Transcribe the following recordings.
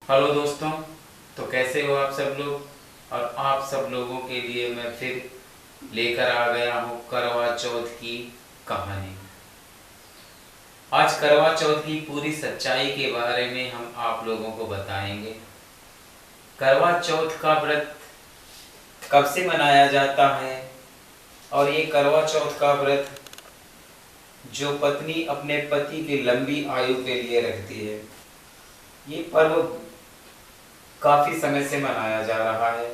Hello दोस्तों। तो कैसे हो आप सब लोग। और आप सब लोगों के लिए मैं फिर लेकर आ गया हूँ करवा चौथ की कहानी। आज करवा चौथ की पूरी सच्चाई के बारे में हम आप लोगों को बताएंगे। करवा चौथ का व्रत कब से मनाया जाता है और ये करवा चौथ का व्रत जो पत्नी अपने पति की लंबी आयु के लिए रखती है, ये पर्व काफी समय से मनाया जा रहा है।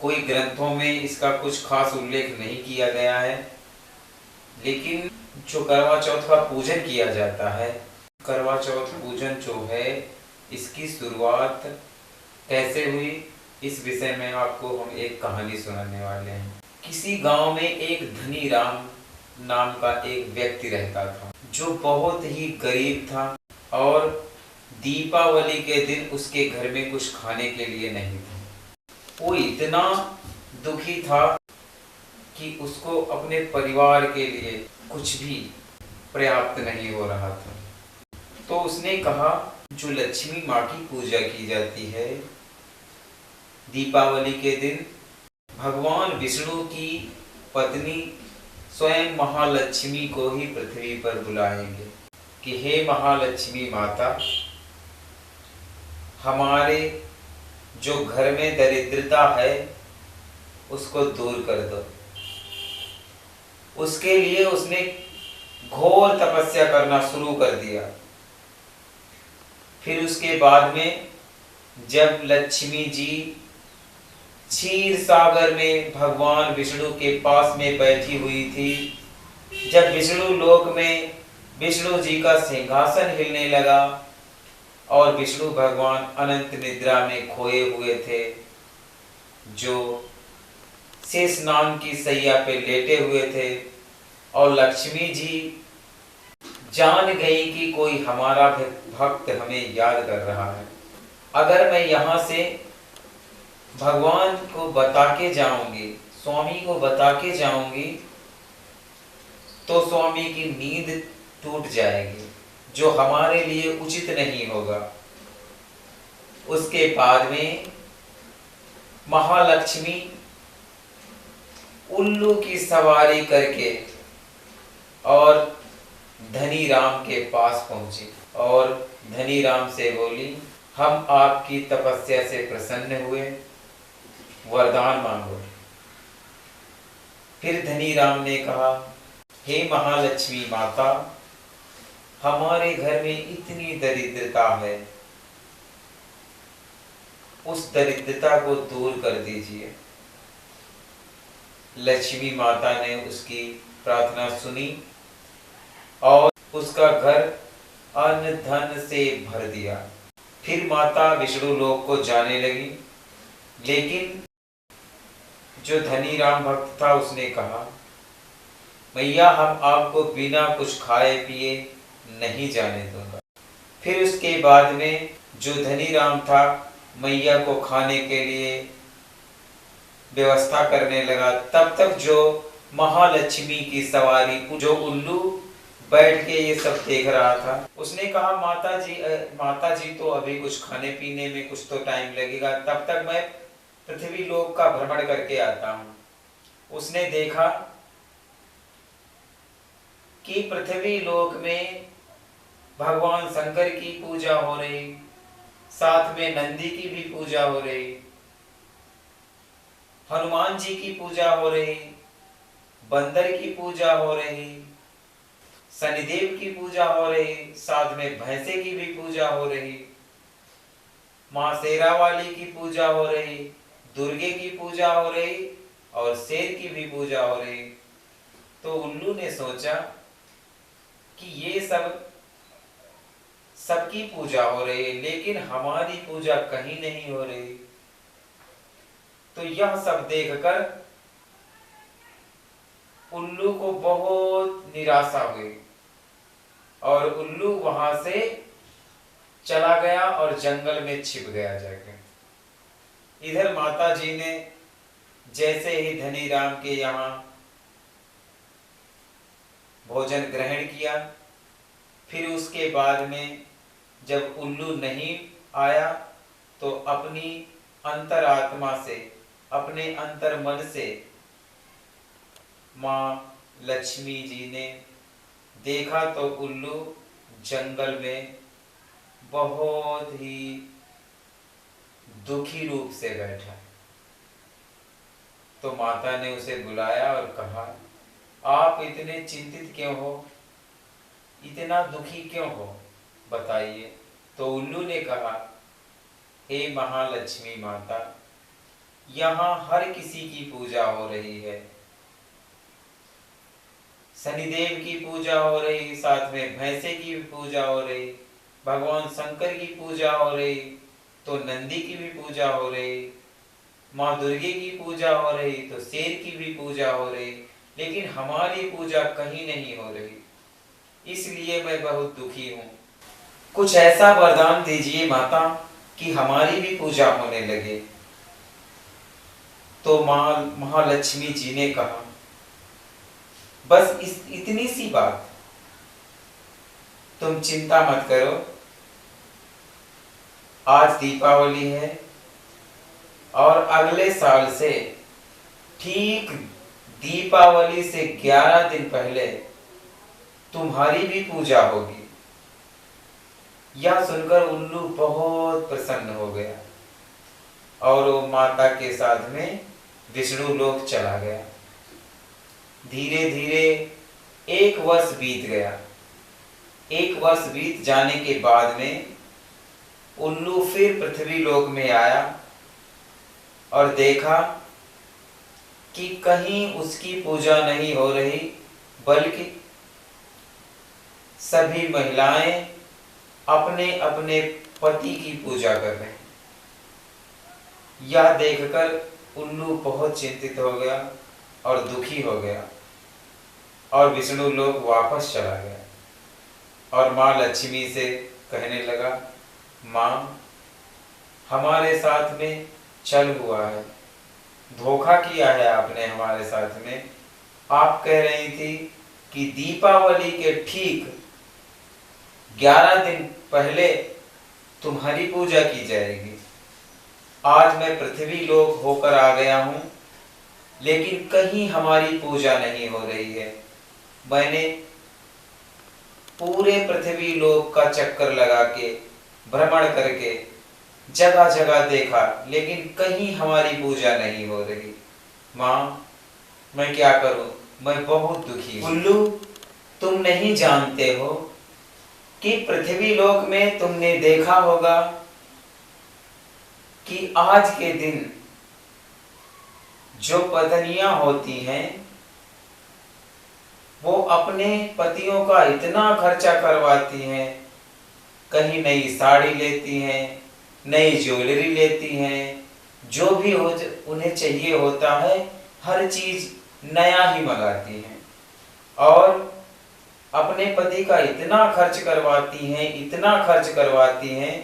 कोई ग्रंथों में इसका कुछ खास उल्लेख नहीं किया गया है, लेकिन जो करवा चौथ का पूजन किया जाता है, करवा चौथ पूजन जो है, इसकी शुरुआत कैसे हुई, इस विषय में आपको हम एक कहानी सुनाने वाले हैं। किसी गांव में एक धनी राम नाम का एक व्यक्ति रहता था, जो बहुत ही गरीब था और दीपावली के दिन उसके घर में कुछ खाने के लिए नहीं था। वो इतना दुखी था कि उसको अपने परिवार के लिए कुछ भी पर्याप्त नहीं हो रहा था। तो उसने कहा, जो लक्ष्मी माँ की पूजा की जाती है दीपावली के दिन, भगवान विष्णु की पत्नी स्वयं महालक्ष्मी को ही पृथ्वी पर बुलाएंगे कि हे महालक्ष्मी माता, हमारे जो घर में दरिद्रता है उसको दूर कर दो। उसके लिए उसने घोर तपस्या करना शुरू कर दिया। फिर उसके बाद में जब लक्ष्मी जी क्षीर सागर में भगवान विष्णु के पास में बैठी हुई थी, जब विष्णु लोक में विष्णु जी का सिंहासन हिलने लगा और विष्णु भगवान अनंत निद्रा में खोए हुए थे, जो शेष नाग की सैया पे लेटे हुए थे, और लक्ष्मी जी जान गई कि कोई हमारा भक्त हमें याद कर रहा है। अगर मैं यहाँ से भगवान को बता के जाऊंगी, स्वामी को बता के जाऊंगी, तो स्वामी की नींद टूट जाएगी, जो हमारे लिए उचित नहीं होगा। उसके बाद में महालक्ष्मी उल्लू की सवारी करके और धनी राम के पास पहुंची और धनी राम से बोली, हम आपकी तपस्या से प्रसन्न हुए, वरदान मांगो। फिर धनी राम ने कहा, हे महालक्ष्मी माता, हमारे घर में इतनी दरिद्रता है, उस दरिद्रता को दूर कर दीजिए। लक्ष्मी माता ने उसकी प्रार्थना सुनी और उसका घर अन्न धन से भर दिया। फिर माता विष्णु लोक को जाने लगी, लेकिन जो धनी राम भक्त था उसने कहा, मैया, हम आपको बिना कुछ खाए पिए नहीं जाने दूंगा। फिर उसके बाद में जो धनी राम था, मैया को खाने के लिए व्यवस्था करने लगा। तब तक जो महालक्ष्मी की सवारी, जो उल्लू बैठ के ये सब देख रहा था, उसने कहा, माता जी तो अभी कुछ खाने पीने में कुछ तो टाइम लगेगा, तब तक मैं पृथ्वी लोक का भ्रमण करके आता हूँ। उसने देखा कि पृथ्वी लोक में भगवान शंकर की पूजा हो रही, साथ में नंदी की भी पूजा हो रही, हनुमान जी की पूजा हो रही, बंदर की पूजा हो रही, शनिदेव की पूजा हो रही, साथ में भैंसे की भी पूजा हो रही, मां शेरा वाली की पूजा हो रही, दुर्गे की पूजा हो रही और शेर की भी पूजा हो रही। तो उल्लू ने सोचा कि ये सबकी पूजा हो रही है, लेकिन हमारी पूजा कहीं नहीं हो रही। तो यह सब देखकर उल्लू को बहुत निराशा हुई और उल्लू वहां से चला गया और जंगल में छिप गया जाकर। इधर माता जी ने जैसे ही धनी राम के यहाँ भोजन ग्रहण किया, फिर उसके बाद में जब उल्लू नहीं आया तो अपनी अंतरात्मा से, अपने अंतर मन से माँ लक्ष्मी जी ने देखा तो उल्लू जंगल में बहुत ही दुखी रूप से बैठा। तो माता ने उसे बुलाया और कहा, आप इतने चिंतित क्यों हो, इतना दुखी क्यों हो, बताइए। तो उल्लू ने कहा, हे महालक्ष्मी माता, यहाँ हर किसी की पूजा हो रही है। शनिदेव की पूजा हो रही, साथ में भैंसे की भी पूजा हो रही, भगवान शंकर की पूजा हो रही, तो नंदी की भी पूजा हो रही, माँ दुर्गे की पूजा हो रही, तो शेर की भी पूजा हो रही, लेकिन हमारी पूजा कहीं नहीं हो रही। इसलिए मैं बहुत दुखी हूँ। कुछ ऐसा वरदान दीजिए माता कि हमारी भी पूजा होने लगे। तो माँ महालक्ष्मी जी ने कहा, बस इतनी सी बात, तुम चिंता मत करो। आज दीपावली है और अगले साल से ठीक दीपावली से 11 दिन पहले तुम्हारी भी पूजा होगी। यह सुनकर उल्लू बहुत प्रसन्न हो गया और वो माता के साथ में विष्णु लोक चला गया। धीरे धीरे 1 वर्ष बीत गया। 1 वर्ष बीत जाने के बाद में उल्लू फिर पृथ्वी लोक में आया और देखा कि कहीं उसकी पूजा नहीं हो रही, बल्कि सभी महिलाएं अपने अपने पति की पूजा कर रहे हैं। यह देखकर उल्लू बहुत चिंतित हो गया और दुखी हो गया और विष्णु लोक वापस चला गया और माँ लक्ष्मी से कहने लगा, माँ हमारे साथ में छल हुआ है, धोखा किया है आपने हमारे साथ में। आप कह रही थी कि दीपावली के ठीक 11 दिन पहले तुम्हारी पूजा की जाएगी। आज मैं पृथ्वी लोक होकर आ गया हूँ, लेकिन कहीं हमारी पूजा नहीं हो रही है। मैंने पूरे पृथ्वी लोक का चक्कर लगा के, भ्रमण करके जगह जगह देखा, लेकिन कहीं हमारी पूजा नहीं हो रही। माँ मैं क्या करूं, मैं बहुत दुखी हूं। उल्लू, तुम नहीं जानते हो कि पृथ्वी लोक में तुमने देखा होगा कि आज के दिन जो पत्नियां होती हैं वो अपने पतियों का इतना खर्चा करवाती हैं, कहीं नई साड़ी लेती हैं, नई ज्वेलरी लेती हैं, जो भी हो उन्हें चाहिए होता है हर चीज नया ही मंगाती हैं और अपने पति का इतना खर्च करवाती हैं, इतना खर्च करवाती हैं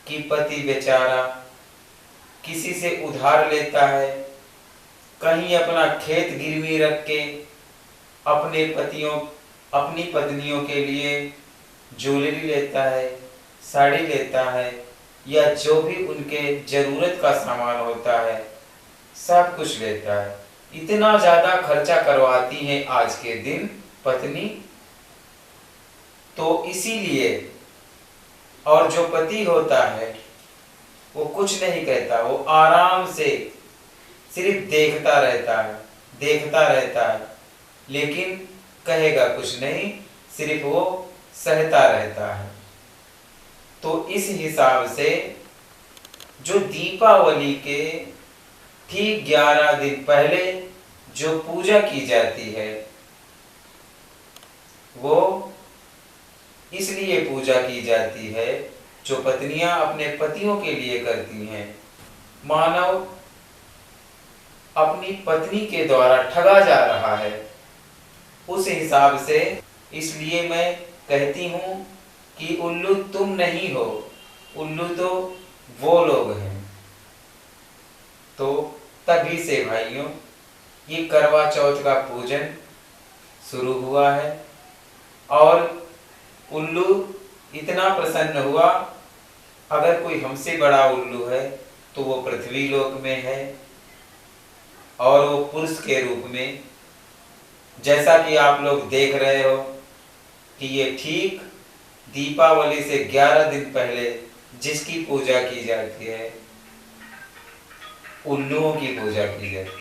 कि पति बेचारा किसी से उधार लेता है, कहीं अपना खेत गिरवी रख के अपने अपनी पत्नियों के लिए ज्वेलरी लेता है, साड़ी लेता है, या जो भी उनके जरूरत का सामान होता है सब कुछ लेता है। इतना ज्यादा खर्चा करवाती है आज के दिन पत्नी। तो इसीलिए, और जो पति होता है वो कुछ नहीं कहता, वो आराम से सिर्फ देखता रहता है, लेकिन कहेगा कुछ नहीं, सिर्फ वो सहता रहता है। तो इस हिसाब से जो दीपावली के ठीक 11 दिन पहले जो पूजा की जाती है वो इसलिए पूजा की जाती है, जो पत्नियां अपने पतियों के लिए करती हैं। मानव अपनी पत्नी के द्वारा ठगा जा रहा है, उस हिसाब से इसलिए मैं कहती हूँ कि उल्लू तुम नहीं हो, उल्लू तो वो लोग हैं। तो तभी से भाइयों ये करवा चौथ का पूजन शुरू हुआ है और उल्लू इतना प्रसन्न हुआ अगर कोई हमसे बड़ा उल्लू है तो वो पृथ्वी लोक में है, और वो पुरुष के रूप में, जैसा कि आप लोग देख रहे हो कि ये ठीक दीपावली से 11 दिन पहले जिसकी पूजा की जाती है, उल्लुओं की पूजा की जाती है।